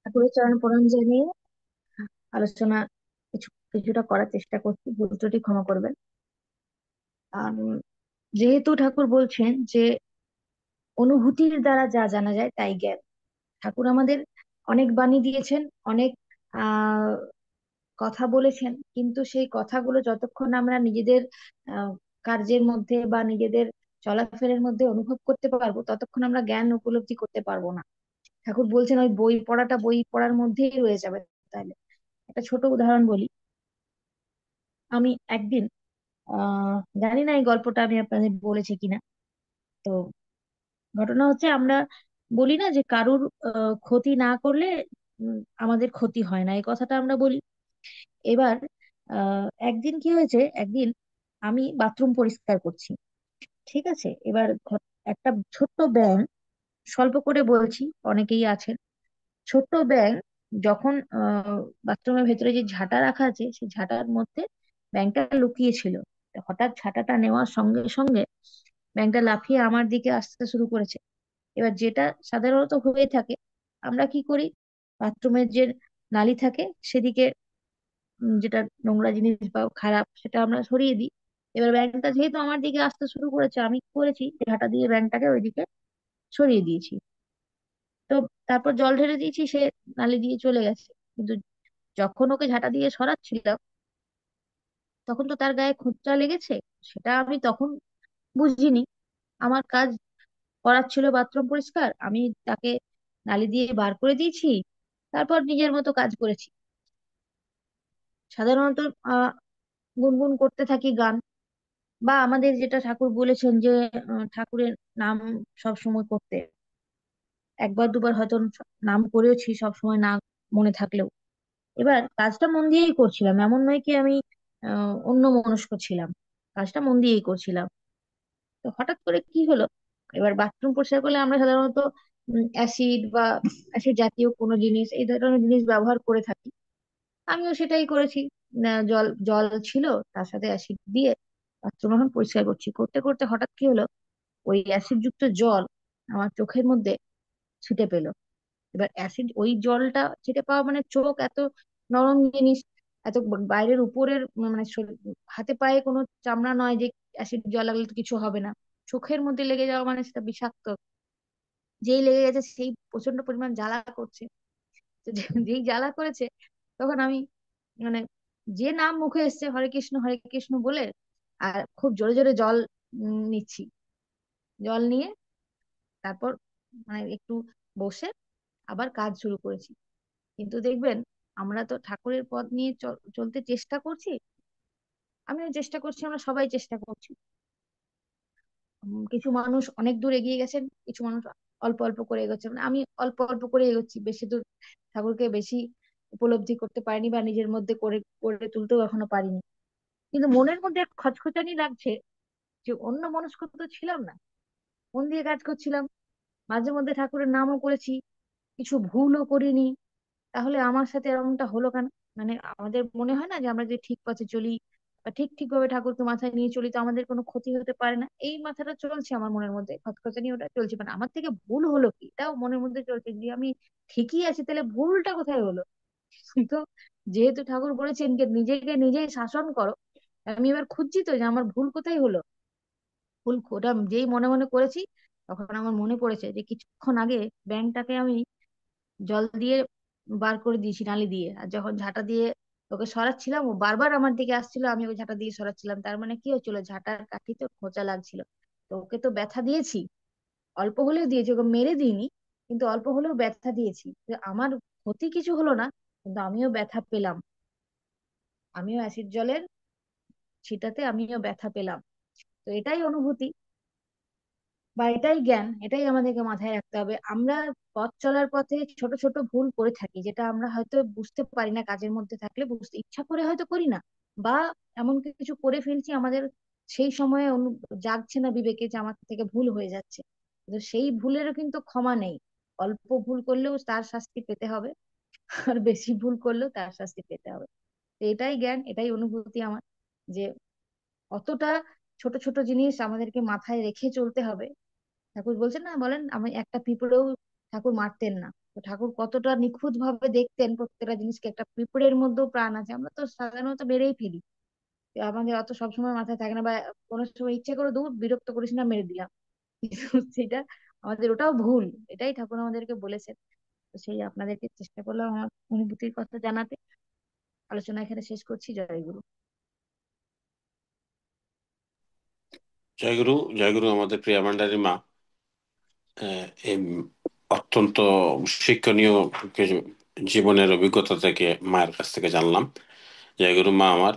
ঠাকুরের চরণ প্রণাম জানিয়ে আলোচনা কিছুটা করার চেষ্টা করছি, ভুল ত্রুটি ক্ষমা করবেন। আম, যেহেতু ঠাকুর বলছেন যে অনুভূতির দ্বারা যা জানা যায় তাই জ্ঞান। ঠাকুর আমাদের অনেক বাণী দিয়েছেন, অনেক আহ কথা বলেছেন, কিন্তু সেই কথাগুলো যতক্ষণ আমরা নিজেদের আহ কার্যের মধ্যে বা নিজেদের চলাফেরার মধ্যে অনুভব করতে পারবো, ততক্ষণ আমরা জ্ঞান উপলব্ধি করতে পারবো না। ঠাকুর বলছেন ওই বই পড়াটা বই পড়ার মধ্যেই রয়ে যাবে। তাহলে একটা ছোট উদাহরণ বলি। আমি একদিন জানি না এই গল্পটা আমি আপনাদের বলেছি কিনা। তো ঘটনা হচ্ছে, আমরা বলি না যে কারুর ক্ষতি না করলে আমাদের ক্ষতি হয় না, এই কথাটা আমরা বলি। এবার একদিন কি হয়েছে, একদিন আমি বাথরুম পরিষ্কার করছি। ঠিক আছে, এবার একটা ছোট্ট ব্যাঙ, স্বল্প করে বলছি, অনেকেই আছেন, ছোট্ট ব্যাঙ যখন বাথরুমের ভেতরে যে ঝাঁটা রাখা আছে সেই ঝাঁটার মধ্যে ব্যাঙটা লুকিয়ে ছিল। হঠাৎ ঝাঁটাটা নেওয়ার সঙ্গে সঙ্গে ব্যাঙটা লাফিয়ে আমার দিকে আসতে শুরু করেছে। এবার যেটা সাধারণত হয়ে থাকে, আমরা কি করি, বাথরুমের যে নালী থাকে সেদিকে যেটা নোংরা জিনিস বা খারাপ সেটা আমরা সরিয়ে দিই। এবার ব্যাঙটা যেহেতু আমার দিকে আসতে শুরু করেছে, আমি কি করেছি, ঝাঁটা দিয়ে ব্যাঙটাকে ওইদিকে সরিয়ে দিয়েছি। তো তারপর জল ঢেলে দিয়েছি, সে নালি দিয়ে চলে গেছে। কিন্তু যখন ওকে ঝাঁটা দিয়ে সরাচ্ছিলাম, তখন তো তার গায়ে খোঁচা লেগেছে। সেটা আমি তখন বুঝিনি। আমার কাজ করার ছিল বাথরুম পরিষ্কার, আমি তাকে নালি দিয়ে বার করে দিয়েছি, তারপর নিজের মতো কাজ করেছি। সাধারণত আহ গুনগুন করতে থাকি গান, বা আমাদের যেটা ঠাকুর বলেছেন যে ঠাকুরের নাম সব সময় করতে। একবার দুবার হয়তো নাম করেওছি, সব সময় না মনে থাকলেও। এবার কাজটা মন দিয়েই করছিলাম, এমন নয় কি আমি অন্য মনস্ক ছিলাম, কাজটা মন দিয়েই করছিলাম। তো হঠাৎ করে কি হলো, এবার বাথরুম পরিষ্কার করলে আমরা সাধারণত অ্যাসিড বা অ্যাসিড জাতীয় কোনো জিনিস, এই ধরনের জিনিস ব্যবহার করে থাকি। আমিও সেটাই করেছি। জল জল ছিল, তার সাথে অ্যাসিড দিয়ে বাথরুম এখন পরিষ্কার করছি। করতে করতে হঠাৎ কি হলো, ওই অ্যাসিড যুক্ত জল আমার চোখের মধ্যে ছিটে পেলো। এবার অ্যাসিড, ওই জলটা ছিটে পাওয়া মানে, চোখ এত নরম জিনিস, এত বাইরের উপরের মানে হাতে পায়ে কোনো চামড়া নয় যে অ্যাসিড জল লাগলে তো কিছু হবে না। চোখের মধ্যে লেগে যাওয়া মানে সেটা বিষাক্ত। যেই লেগে গেছে সেই প্রচন্ড পরিমাণ জ্বালা করছে। তো যেই জ্বালা করেছে, তখন আমি মানে যে নাম মুখে এসছে হরে কৃষ্ণ বলে, আর খুব জোরে জোরে জল নিচ্ছি। জল নিয়ে তারপর মানে একটু বসে আবার কাজ শুরু করেছি। কিন্তু দেখবেন, আমরা তো ঠাকুরের পথ নিয়ে চলতে চেষ্টা করছি, আমিও চেষ্টা করছি, আমরা সবাই চেষ্টা করছি। কিছু মানুষ অনেক দূর এগিয়ে গেছেন, কিছু মানুষ অল্প অল্প করে এগোচ্ছে, মানে আমি অল্প অল্প করে এগোচ্ছি, বেশি দূর ঠাকুরকে বেশি উপলব্ধি করতে পারিনি বা নিজের মধ্যে করে করে তুলতেও এখনো পারিনি। কিন্তু মনের মধ্যে এক খচখচানি লাগছে যে অন্য মনস্ক তো ছিলাম না, মন দিয়ে কাজ করছিলাম, মাঝে মধ্যে ঠাকুরের নামও করেছি, কিছু ভুলও করিনি। তাহলে আমার সাথে এরকমটা হলো কেন? মানে আমাদের মনে হয় না যে আমরা যে ঠিক পথে চলি বা ঠিক ঠিক ভাবে ঠাকুরকে মাথায় নিয়ে চলি, তো আমাদের কোনো ক্ষতি হতে পারে না, এই মাথাটা চলছে আমার মনের মধ্যে, খচখচানি ওটা চলছে। মানে আমার থেকে ভুল হলো কি, এটাও মনের মধ্যে চলছে যে আমি ঠিকই আছি, তাহলে ভুলটা কোথায় হলো। তো যেহেতু ঠাকুর বলেছেন যে নিজেকে নিজেই শাসন করো, আমি এবার খুঁজছি তো যে আমার ভুল কোথায় হলো। ভুল ওটা যেই মনে মনে করেছি, তখন আমার মনে পড়েছে যে কিছুক্ষণ আগে ব্যাংকটাকে আমি জল দিয়ে বার করে দিয়েছি নালি দিয়ে, আর যখন ঝাঁটা দিয়ে ওকে সরাচ্ছিলাম ও বারবার আমার দিকে আসছিল, আমি ওই ঝাঁটা দিয়ে সরাচ্ছিলাম, তার মানে কি হচ্ছিল, ঝাঁটার কাঠিতে খোঁচা লাগছিল। তো ওকে তো ব্যথা দিয়েছি, অল্প হলেও দিয়েছি, ওকে মেরে দিইনি, কিন্তু অল্প হলেও ব্যথা দিয়েছি। তো আমার ক্ষতি কিছু হলো না, কিন্তু আমিও ব্যথা পেলাম, আমিও অ্যাসিড জলের ছিটাতে আমিও ব্যথা পেলাম। তো এটাই অনুভূতি বা এটাই জ্ঞান, এটাই আমাদেরকে মাথায় রাখতে হবে। আমরা পথ চলার পথে ছোট ছোট ভুল করে থাকি, যেটা আমরা হয়তো বুঝতে পারি না, কাজের মধ্যে থাকলে বুঝতে ইচ্ছা করে হয়তো করি না, বা এমন কিছু করে ফেলছি আমাদের সেই সময়ে জাগছে না বিবেকে যে আমার থেকে ভুল হয়ে যাচ্ছে। কিন্তু সেই ভুলেরও কিন্তু ক্ষমা নেই। অল্প ভুল করলেও তার শাস্তি পেতে হবে, আর বেশি ভুল করলেও তার শাস্তি পেতে হবে। তো এটাই জ্ঞান, এটাই অনুভূতি আমার, যে অতটা ছোট ছোট জিনিস আমাদেরকে মাথায় রেখে চলতে হবে। ঠাকুর বলছেন না, বলেন আমি একটা পিঁপড়েও ঠাকুর মারতেন না, তো ঠাকুর কতটা নিখুঁত ভাবে দেখতেন প্রত্যেকটা জিনিসকে, একটা পিঁপড়ের মধ্যেও প্রাণ আছে, আমরা তো সাধারণত মেরেই ফেলি। তো আমাদের অত সবসময় মাথায় থাকে না, বা কোনো সময় ইচ্ছা করে দূর বিরক্ত করিস না মেরে দিলাম। কিন্তু সেটা আমাদের ওটাও ভুল। এটাই ঠাকুর আমাদেরকে বলেছেন। তো সেই আপনাদেরকে চেষ্টা করলাম আমার অনুভূতির কথা জানাতে। আলোচনা এখানে শেষ করছি। জয় গুরু। জয়গুরু। জয়গুরু আমাদের প্রিয়া ভান্ডারী মা। এই অত্যন্ত শিক্ষণীয় কিছু জীবনের অভিজ্ঞতা থেকে মায়ের কাছ থেকে জানলাম। জয়গুরু মা আমার।